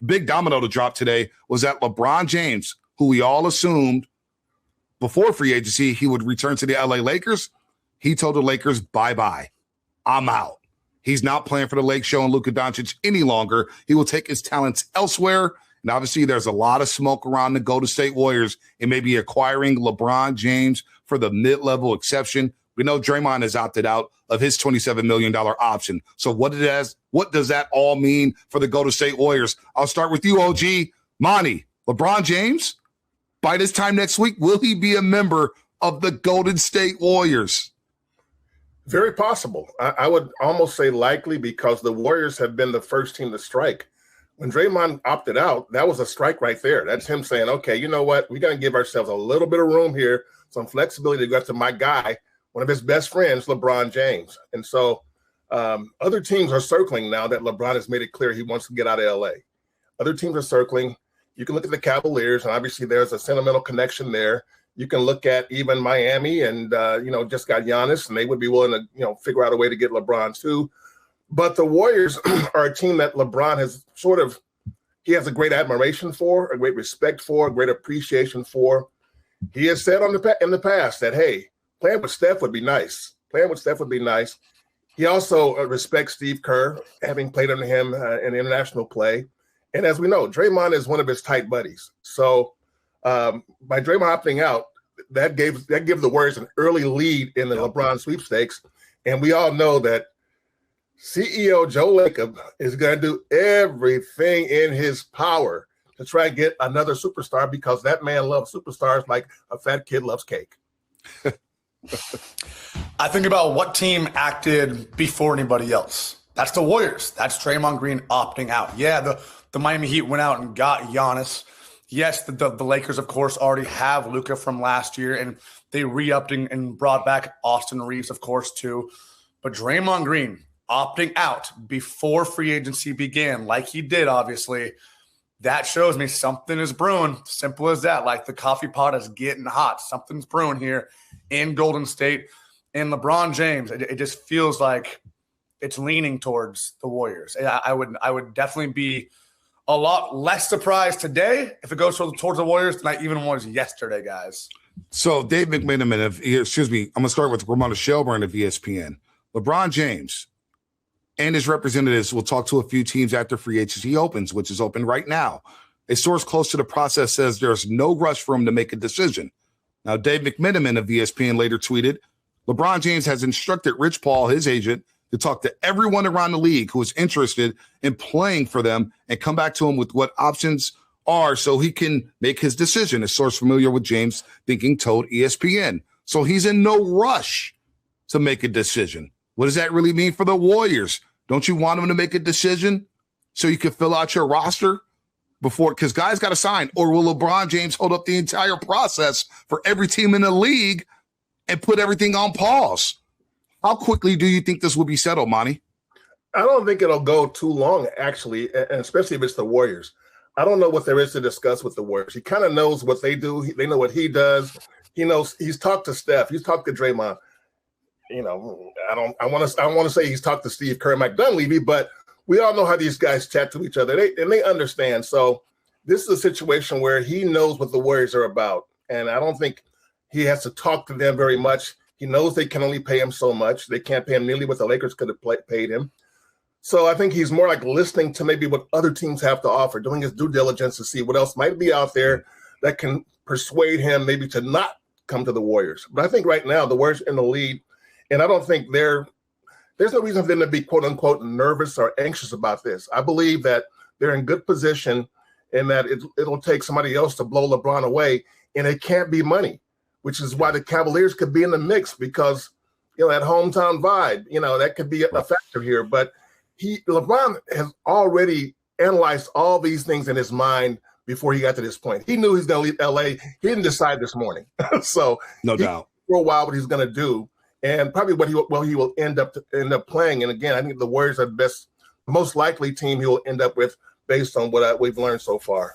big domino to drop today was that LeBron James, who we all assumed before free agency he would return to the LA Lakers, he told the Lakers, bye-bye. I'm out. He's not playing for the Lake Show and Luka Doncic any longer. He will take his talents elsewhere. And obviously there's a lot of smoke around the Golden State Warriors and maybe acquiring LeBron James for the mid-level exception. We know Draymond has opted out of his $27 million option. So what does that all mean for the Golden State Warriors? I'll start with you, OG. Monte, LeBron James, by this time next week, will he be a member of the Golden State Warriors? Very possible. I would almost say likely, because the Warriors have been the first team to strike. When Draymond opted out, that was a strike right there. That's him saying, okay, you know what? We're going to give ourselves a little bit of room here, some flexibility to go after my guy, one of his best friends, LeBron James. And so other teams are circling now that LeBron has made it clear he wants to get out of LA. Other teams are circling. You can look at the Cavaliers, and obviously there's a sentimental connection there. You can look at even Miami and, just got Giannis, and they would be willing to, figure out a way to get LeBron too. But the Warriors are a team that LeBron has he has a great admiration for, a great respect for, a great appreciation for. He has said in the past that, hey, playing with Steph would be nice. He also respects Steve Kerr, having played under him in international play. And as we know, Draymond is one of his tight buddies. So by Draymond opting out, that gave the Warriors an early lead in the LeBron sweepstakes. And we all know that CEO Joe Lacob is going to do everything in his power to try and get another superstar, because that man loves superstars like a fat kid loves cake. I think about what team acted before anybody else. That's the Warriors. That's Draymond Green opting out. Yeah, the Miami Heat went out and got Giannis. Yes, the Lakers, of course, already have Luka from last year, and they re-upped and brought back Austin Reeves, of course, too. But Draymond Green opting out before free agency began, like he did, obviously, that shows me something is brewing. Simple as that. Like the coffee pot is getting hot. Something's brewing here in Golden State. And LeBron James, it just feels like it's leaning towards the Warriors. I would definitely be a lot less surprised today if it goes towards the Warriors than I even was yesterday, guys. So Dave McMenamin I'm going to start with Ramona Shelburne of ESPN. LeBron James and his representatives will talk to a few teams after free agency opens, which is open right now. A source close to the process says there's no rush for him to make a decision. Now, Dave McMenamin of ESPN later tweeted, LeBron James has instructed Rich Paul, his agent, to talk to everyone around the league who is interested in playing for them and come back to him with what options are so he can make his decision. A source familiar with James' thinking told ESPN. So he's in no rush to make a decision. What does that really mean for the Warriors? Don't you want him to make a decision so you can fill out your roster before? Because guys got to sign. Or will LeBron James hold up the entire process for every team in the league and put everything on pause? How quickly do you think this will be settled, Monte? I don't think it'll go too long, actually, and especially if it's the Warriors. I don't know what there is to discuss with the Warriors. He kind of knows what they do. They know what he does. He knows he's talked to Steph. He's talked to Draymond. I want to say he's talked to Steve Kerr and Mike Dunleavy, but we all know how these guys chat to each other. They understand. So this is a situation where he knows what the Warriors are about, and I don't think he has to talk to them very much. He knows they can only pay him so much. They can't pay him nearly what the Lakers could have paid him. So I think he's more like listening to maybe what other teams have to offer, doing his due diligence to see what else might be out there that can persuade him maybe to not come to the Warriors. But I think right now the Warriors in the lead, and I don't think there's no reason for them to be, quote unquote, nervous or anxious about this. I believe that they're in good position and that it'll take somebody else to blow LeBron away, and it can't be money, which is why the Cavaliers could be in the mix, because, that hometown vibe, that could be a factor here. But LeBron has already analyzed all these things in his mind before he got to this point. He knew he's going to leave LA. He didn't decide this morning. So no doubt for a while what he's going to do, and probably what he will end up playing. And again, I think the Warriors are the most likely team he will end up with based on what we've learned so far.